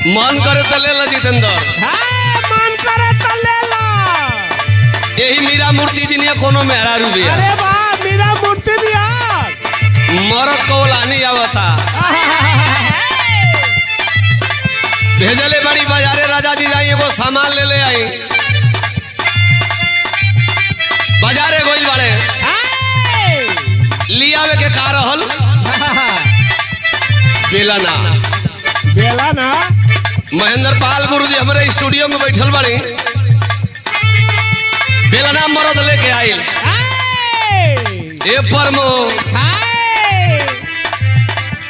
मन करे तो ले ला जितेंद्र। मन करे तो ले ला। यही मीरा मूर्ति जी ने कोनो मेहरा रूबिया। अरे वाह मीरा मूर्ति दिया। मरद को लानी आवता। भेजले बड़ी बाजारे राजा जी जाइए वो सामान ले आई। बाजारे गोइल बाड़े लिया वे के का रहल बेलाना। बेलाना महेंद्र पाल गुरु जी हमारे स्टूडियो में बैठल बाड़ी। बेलाना मरद लेके आइल। ए परमो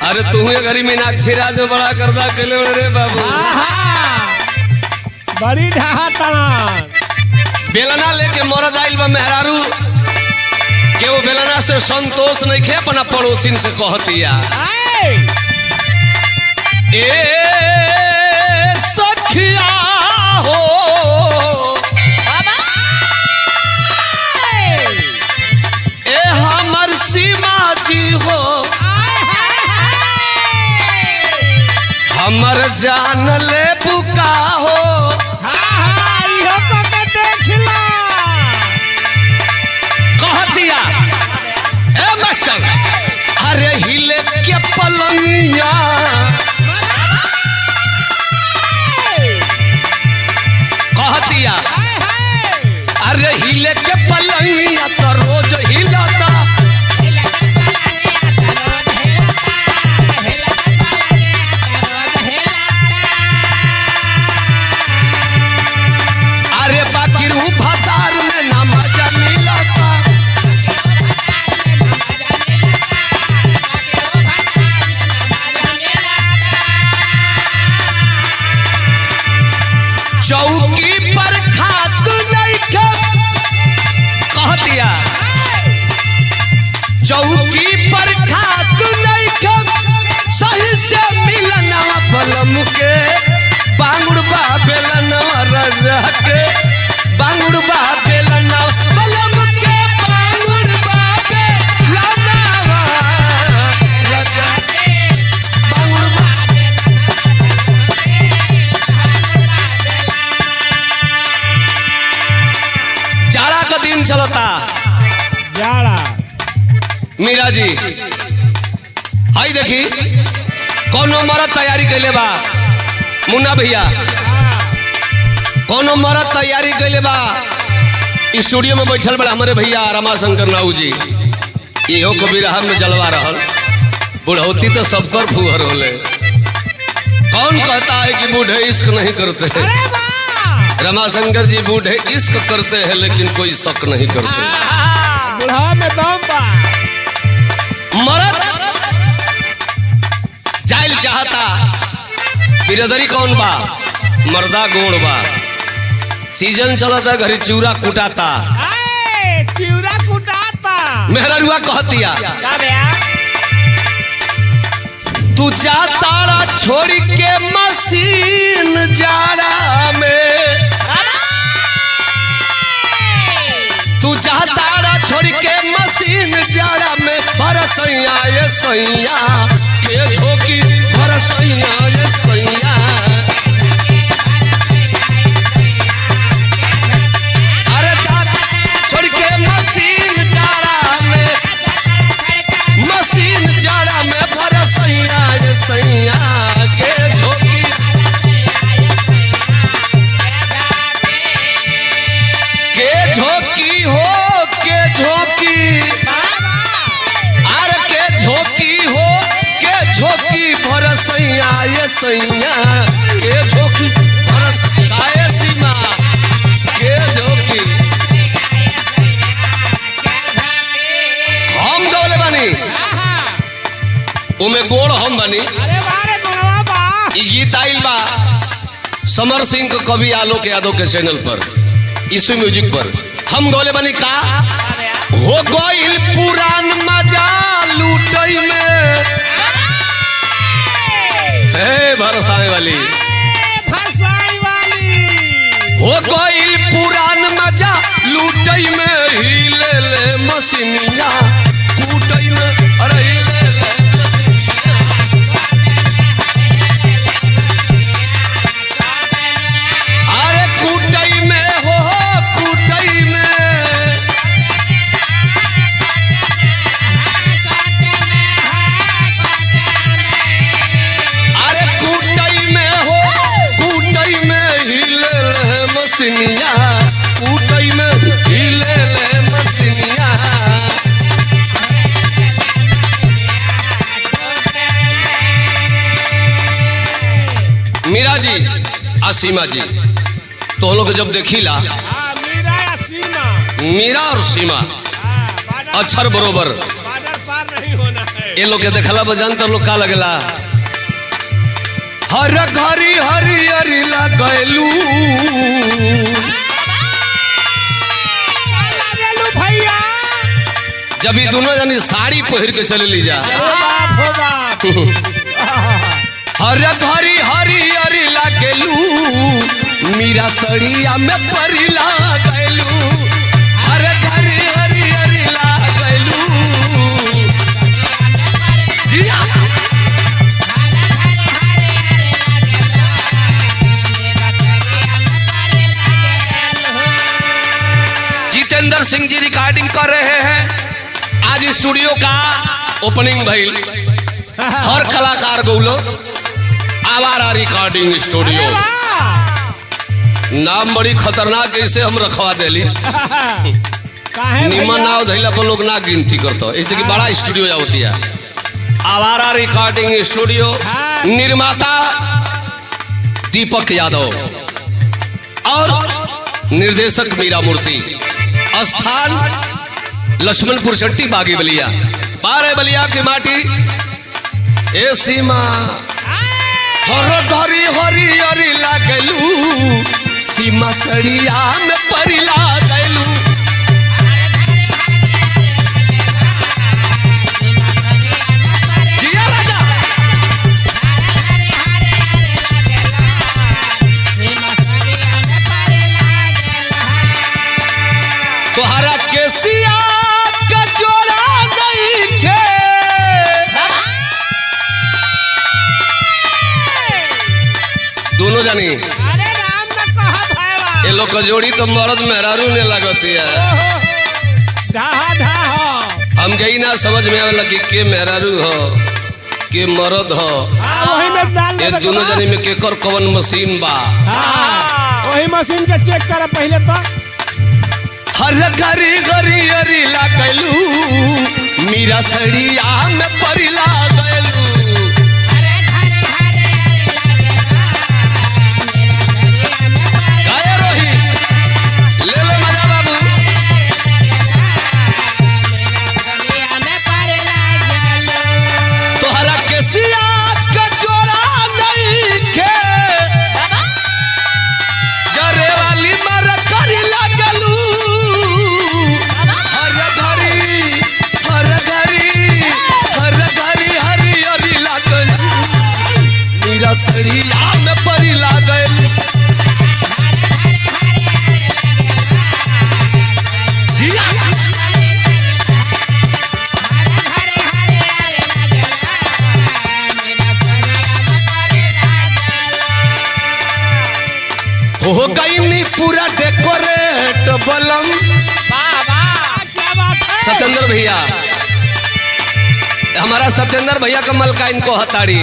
अरे तू घरी मीनाक्षी राज में बड़ा करदा केले रे बाबू। बड़ी ढाहता बेलना लेके मरद आइल बा मेहरारू के वो बेलना से संतोष नहीं खे अपना पड़ोसिन से कहतिया ए सखिया हो ए हमर सीमा जी हो हमर जान ले बुका हो। कहतिया ए मास्टर अरे हिले के पलंगिया कहतिया अरे हिले के पलंगिया तो रोज हिलता। अरे बाकी रू भतार में ना मजा मिलता। चौकी पर खात नहीं खे कहतिया चौकी पर खात नहीं खे सही से मिलना बलम के बांगुड़बा बेलना रजा के बांगुड़बा बेलना बलम के बांगुड़बा बेलना रजा के बांगुड़बा। जाड़ा का दिन चलता जाड़ा मीरा जी आई देखी कोनो मरद तैयारी कैले बा मुन्ना भैया कोनो मरद तैयारी कैले बा स्टूडियो में बैठल बड़ा हमारे भैया रमाशंकर नाऊ जी इहो कबीर हम में जलवा रहल बुढ़ौती तो सबकर फुहर होले। कौन कहता है कि बूढ़े इश्क नहीं करते हैं? रमाशंकर जी बूढ़े इश्क करते हैं लेकिन कोई शक नहीं करते। बुढ़ा में दम बा। मरद जाइल चाहता बिरदरी कौन बा मर्दा गोड़ बा। सीजन चलता घरी चिउरा कुटाता चिउरा कुटाता। मेहररुआ कहतिया तू जा तारा छोड़ी के मशीन जाड़ा में तू जा तारा छोड़ी के मशीन जाड़ा में भरसैया ये सैया के झोंकी भरसैया ये सैया। अरे जा छोड़ के मशीन जाड़ा में भरसैया ये सैया के झोंकी। के झोंकी हो के झोंकी आर के झोंकी हो के झोंकी भरसैया ये सैया के झोंकी भरसैया ये सीमा के झोंकी। हम दौले बानी उमे गोड़ हम बानी। ई गीत आइल बा समर सिंह के कवि आलोक यादव के चैनल पर ईसु म्यूजिक पर। हम गौले बनी का हो गइल पुरान मजा लूटई में हे भरसाए वाली हो गइल पुरान मजा लूटई में हिले ले मशीनिया कूटई में अरे हिले ले मशीनिया। मसीनिया कूटई में हिले ले मसीनिया। मीरा जी आ सीमा जी तो हम लोग जब देखिला मीरा या सीमा, मीरा और सीमा अक्षर बरोबर बॉर्डर पार नहीं होना है। ये लोग के देखला बजान तो लोग का लगला हर घरी हरियरी लगैलू भैया जब ये दोनों जनी साड़ी पहिर के चले ली जा हर घरी हरियरी लगैलू मीरा सड़िया में परी लगैलू हर घरी हरियरी लगैलू जिया जितेंद्र सिंह जी रिकॉर्डिंग कर रहे हैं आज स्टूडियो का ओपनिंग भइल हर कलाकार गौलो आवारा रिकॉर्डिंग स्टूडियो नाम बड़ी खतरनाक ऐसे हम रखवा देली निमन नाव धैला पर लोग ना गिनती करता ऐसे कि बड़ा स्टूडियो जाती है आवारा रिकॉर्डिंग स्टूडियो निर्माता दीपक यादव और निर्देशक मीरा मूर्ति स्थान लक्ष्मणपुर चट्टी बागी बलिया बारे बलिया की माटी ए सीमा हर घरी हरी हरी लागलू सीमा सड़िया में परी लागलू जिया राजा तोहरा केसिया का जोड़ा नहीं खे दोनों जानी अरे राम ने कहा भाईवा ये लोग का जोड़ी तो मर्द मेहरारू ने लगती है ढहा ढहा हम गई ना समझ में आवेला कि के मेहरारू हो के मर्द हो वही में डाल ये दोनों जानी में केकर कवन मशीन बा वही मशीन के चेक कर पहले तो हर घरी घरी हरी लागलू मीरा सड़िया में परी लागलू गाया रोही ले लो मजा बाबू तोहरा केसिया का जोड़ा नहीं खे जरे वाली मर करी लागलू हर घरी हरी हरी लागलू मीरा सड़िया में परी लागलू जिया हो गई नी पूरा डेकोरेट बलम क्या बात है सत्येंद्र भैया हमारा सत्येंद्र भैया का मलका इनको हताड़ी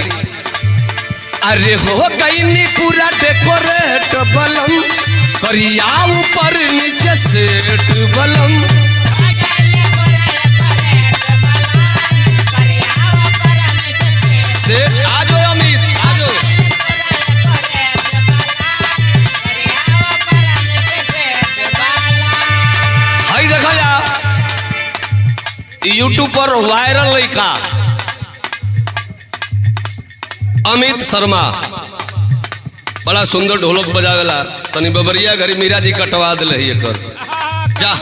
अरे हो गई नी पूरा डेकोरेट बलम करिया ऊपर नीचे सेट बलम सेट आजो अमित आजो हाई देखा जा यूट्यूब पर वायरल लड़का अमित शर्मा बड़ा सुंदर ढोलक बजावेला तनी बबरिया घरी मीरा जी कटवा दिले ही एकर जा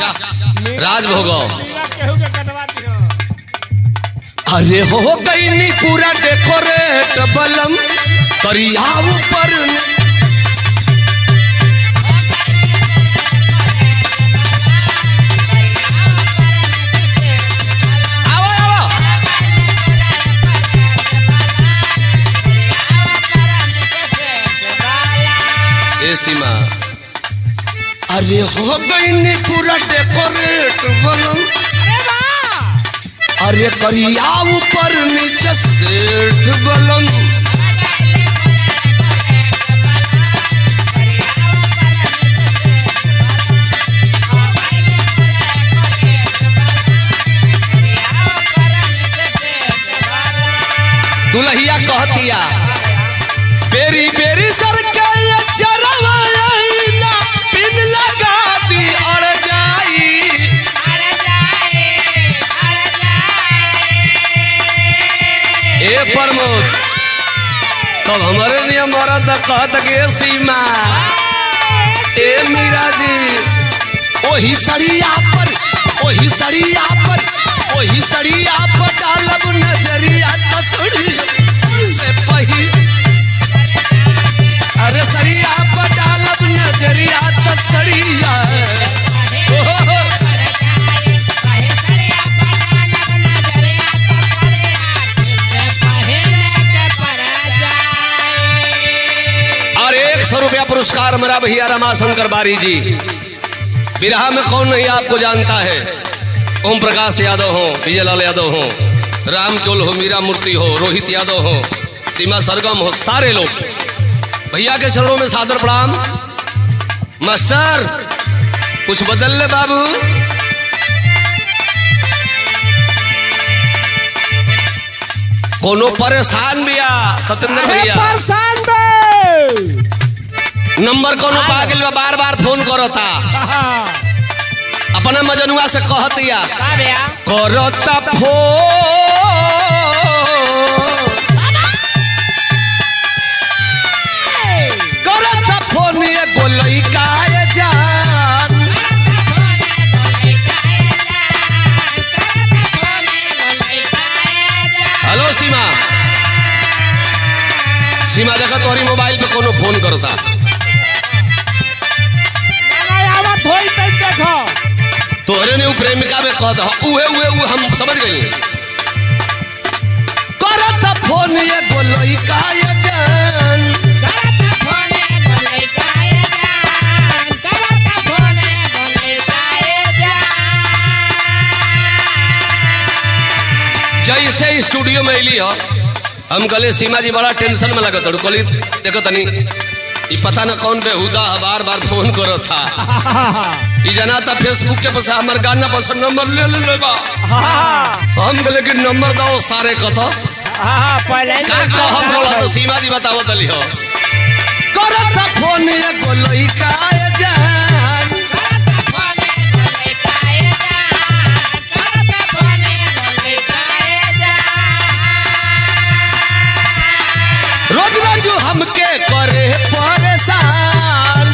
राज भोगव मीरा केहू के कटवा दियो अरे हो गई नी पूरा डेकोरेट बलम करिया ऊपर आओ आओ ए सीमा अरे हो गई नी पूरा डेकोरेट बलम अरे वाह अरे करिया ऊपर नीचे सेठ बलम तोहरे निये मरद कहत के सीमा ए मीरा जी ओही सड़िया पर डालब नजरिया तसड़ी से पही अरे सड़िया पर डालब नजरिया तसड़िया और 100 रुपया पुरस्कार मेरा भैया रमाशंकर बारी जी। बिरहा में कौन नहीं आपको जानता है, ओम प्रकाश यादव हो, विजयलाल यादव हो, राम केवल हो, मीरा मूर्ति हो, रोहित यादव हो, सीमा सरगम हो, सारे लोग भैया के चरणों में सादर प्रणाम। मास्टर कुछ बदल ले बाबू। कोनो परेशान भैया सत्येंद्र भैया परेशान बे नंबर कोनो पागल बा, बार बार फोन करता अपना मजनुआ से कहतिया करता फोन ये बोलई काय जान हेलो सीमा देखा तोहरी मोबाइल पे कोनो फोन करता तोहरे ने प्रेमिका में कहता उहे हम समझ गई करता फोन ये बोलई काय जान जैसे स्टूडियो में अली हो हम कहले सीमा जी बड़ा टेंशन में लगा कहली देखो तनी ये पता न कौन बेहुदा बार बार फोन करो था ये जना था फेसबुक के पास हमारे गाना पर नंबर ले बा हम कहले कि नंबर दो सारे कथो का कहत रहा तो सीमा जी बताओ तली हो करता फोन ये बोलई काय जान रोज हमके करे परेशान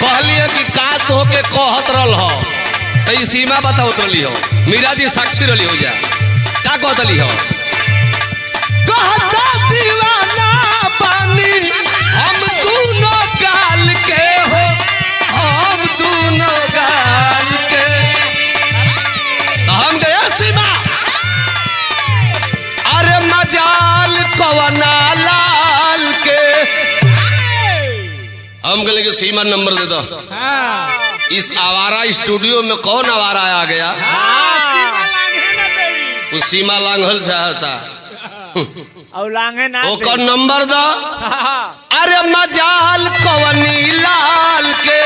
कहलिए कि का तो के कहत रहल हो तो सीमा बताओ रही हो मीरा जी साक्षी रही हो जा का कहतली हो कहता दीवाना पानी हम दोनों गाल के हो हम दोनों गाल के हम गया सीमा अरे मजाल पवना लाल के हम कहले कि सीमा नंबर दे दो इस आवारा स्टूडियो में कौन आवारा आ गया वो सीमा लांघल चाहता ओकर नंबर दो अरे मजाल कवनी लाल के